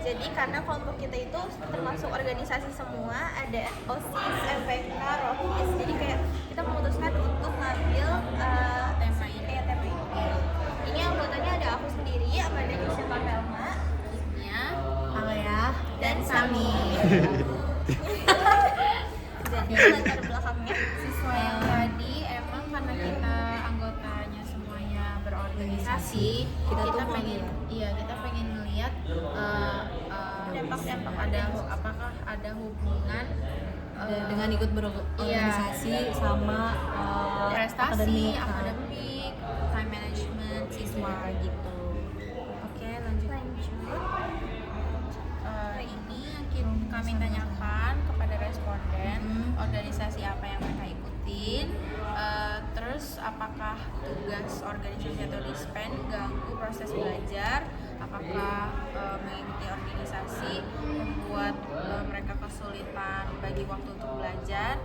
Jadi karena kelompok kita itu termasuk organisasi semua, ada OSIS, MPK, ROHIS. Jadi kayak kita memutuskan untuk ngambil tema ini. Ini anggotanya ada aku sendiri, ada Nisha Papelma, Alea dan Sami. Jadi latar belakangnya Siswa yang tadi emang karena kita anggotanya semuanya berorganisasi, Kita tuh mau pengen kita pengen ngeliat dampak-dampak apakah ada hubungan dengan ikut berorganisasi sama prestasi, akademik. akademik, time management siswa gitu. Oke, lanjut. Ini yang kami tanyakan kepada responden, organisasi apa yang mereka ikutin, terus apakah tugas organisasi atau dispen ganggu proses belajar, apakah mengikuti organisasi membuat mereka kesulitan bagi waktu untuk belajar,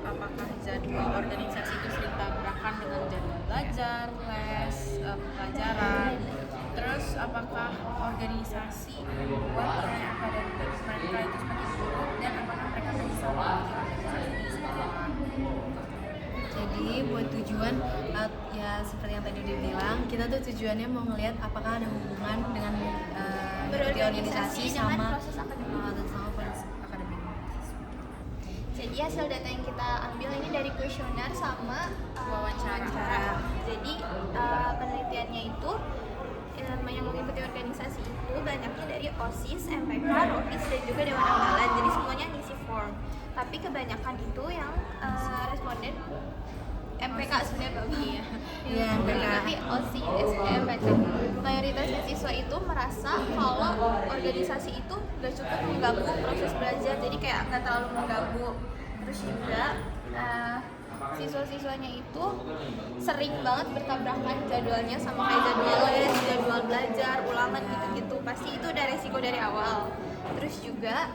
apakah jadwal organisasi itu sering tabrakan dengan jadwal belajar, les, pelajaran. Terus apakah organisasi membuat nilai akademik mereka itu semakin buruk dan apakah mereka menyesal memiliki organisasi di sekolah? Jadi buat tujuan ya seperti yang tadi udah bilang, kita tuh tujuannya mau ngelihat apakah ada hubungan dengan berorganisasi dengan sama proses akademik. sama proses akademik. Jadi hasil data yang kita ambil ini dari kuesioner sama Wawancara. Jadi penelitiannya itu yang mengikuti organisasi itu banyaknya dari OSIS, MPK, ROHIS, dan juga Dewan Ambalan. Jadi semuanya ngisi form. Tapi kebanyakan itu yang responden MPK sebenarnya Bapak. Iya, MPK. Mengikuti OSIS, MPK. Mayoritasnya siswa itu merasa kalau organisasi itu gak cukup mengganggu proses belajar, jadi kayak nggak terlalu mengganggu. Terus juga siswa-siswanya itu sering banget bertabrakan jadwalnya sama kayak jadwal les, jadwal belajar, ulangan gitu-gitu. Pasti itu udah resiko dari awal. Terus juga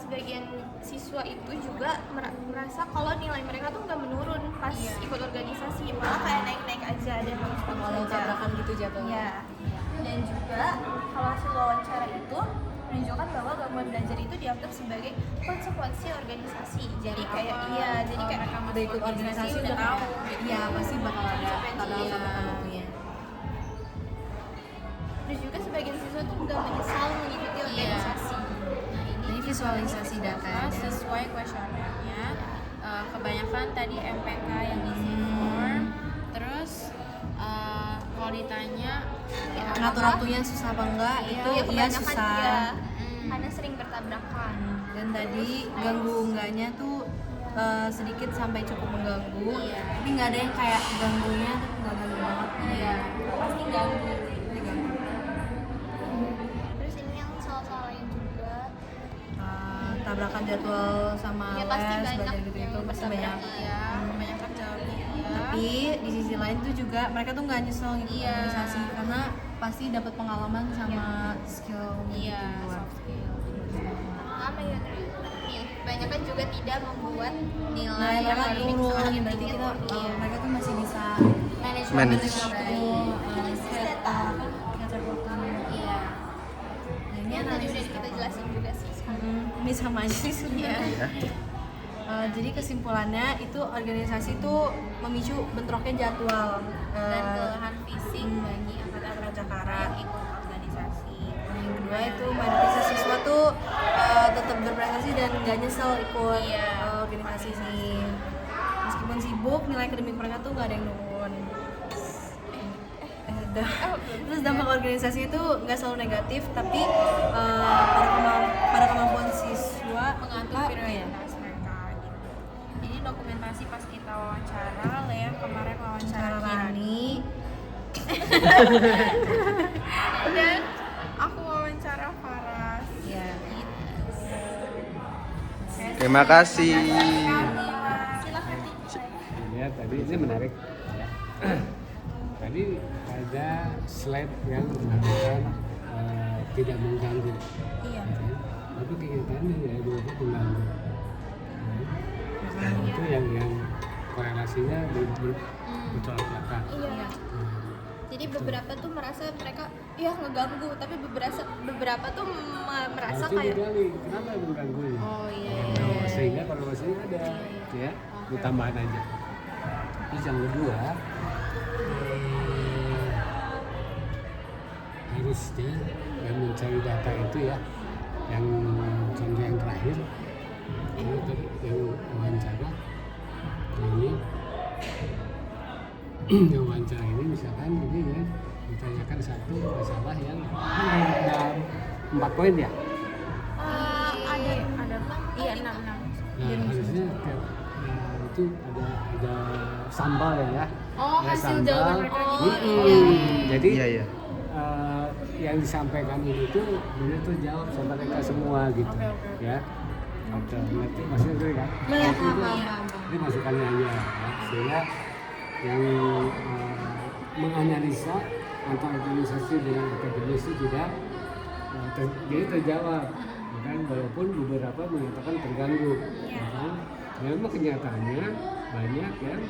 sebagian siswa itu juga merasa kalau nilai mereka tuh nggak menurun pas ikut organisasi, malah kayak naik-naik aja dan Kalau tabrakan gitu jadwalnya. ya. Dan juga kalau hasil wawancara itu menunjukkan bahwa gangguan belajar itu dianggap sebagai konsekuensi organisasi. Jadi kayak jadi kayak Udah ikut organisasi udah tahu. Iya, pasti bakal ada tabrakan waktunya. Terus juga sebagian siswa tuh nggak menyesal mengikuti organisasi. Ini visualisasi data. Sesuai kuesionernya, kebanyakan tadi MPK yang isi form, terus kalau ditanya Ngatur waktunya susah apa enggak? Itu iya kebanyakan susah. iya, karena sering bertabrakan. Dan tadi ganggu enggaknya tuh sedikit sampai cukup mengganggu. Tapi nggak ada yang kayak ganggunya tuh nggak ganggu banget. Pasti ganggu. Terus ini yang soal-soal lain juga. Tabrakan jadwal sama Ya, pasti les, banyak belajar gitu itu yang pasti banyak. kebanyakan jawabnya Tapi di sisi lain tuh juga mereka tuh nggak nyesel ngikut Iya. organisasi karena pasti dapat pengalaman sama skill gitu di luar. Apa ya? Nih, banyak kan juga tidak membuat Nah, nilai mereka akademik turun, semakin berarti tinggi. kita mereka tuh masih bisa Manage. waktu, ngatur waktu. Iya. Nah, ini Ini yang tadi analisis udah kita jelasin juga sih. Ini sama aja sih sebenarnya. Iya. Jadi kesimpulannya itu organisasi itu memicu bentroknya jadwal dan kelelahan fisik bagi angkatan Prajakara yang ikut organisasi. yang kedua itu mayoritas siswa tuh tetap berprestasi dan nggak nyesel ikut organisasi sih. Meskipun sibuk, nilai akademik mereka tuh nggak ada yang nurun. Terus dampak organisasi itu nggak selalu negatif, tapi pada kemampuan siswa Mengatur prioritas mereka gitu. Ini dokumentasi pas kita wawancara, Lea kemarin wawancara Rani. dan aku wawancara Faras. Ya. Terima kasih. Silakan. Ya, tadi ini menarik. Tadi ada slide yang mengatakan tidak mengganggu. Iya. Tapi kenyataannya ya beberapa mengganggu. Itu yang korelasinya bertolak belakang. Iya. Jadi beberapa tuh merasa mereka ya ngeganggu, tapi beberapa tuh merasa Harusnya kayak digali, kenapa mengganggu ini? Oh iya. Nah, sehingga kalau masih ada, ya, ditambahin aja. Terus yang kedua, harusnya yang mencari data itu ya, yang contoh yang terakhir, ini tadi yang wawancara ini, yang wawancara ini misalkan ini ya ditanyakan satu masalah yang ada 4 poin ya. Ada iya 6. Nah, harusnya itu ada sambal ya. Oh, Ada hasil sambal. jawaban mereka gitu. Jadi Iya, iya. yang disampaikan ini tuh benar tuh jawab sama mereka semua gitu. Oke. Ya. Oke, ngerti maksudnya itu kan? Ini masukannya aja ya. Sehingga yang menganalisa antara organisasi dengan akademis itu juga jadi terjawab. Kan walaupun beberapa menyatakan terganggu, ya kan? Memang kenyataannya banyak yang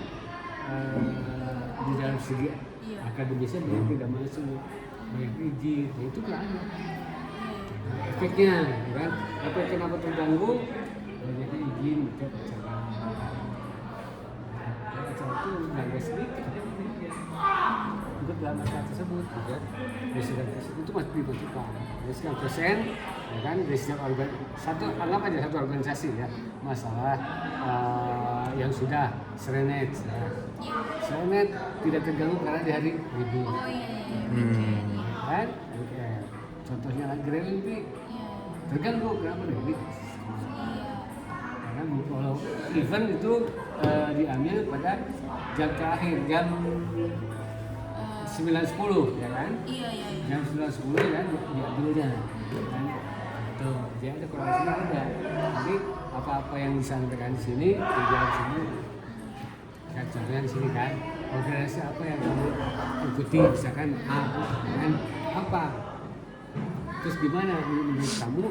di dalam segi akademisnya banyak tidak masuk, banyak izin, nah, itu kan ada. Nah, efeknya, ya kan? Efek kenapa terganggu? Banyak izin ke acara. Acara itu nggak sedikit. Untuk dalam acara tersebut, ya, desain tersebut itu masih dimasukkan. Jadi 9%, ya kan, dari setiap anggap aja satu organisasi ya, masalah yang sudah serenet, ya. Serenet tidak terganggu karena di hari libur. Kan? Oke. Contohnya lagi nanti terganggu kenapa nih? Karena kalau event itu diambil pada jam terakhir jam 9.10 ya kan? Iya. Jam 9.10 kan diambilnya kan? Tuh, dia ada korelasinya ada. Jadi apa-apa yang disampaikan di sini dijawab sini. Kan contohnya di sini kan, organisasi apa yang kamu ikuti misalkan A, kan apa? Terus gimana menurut kamu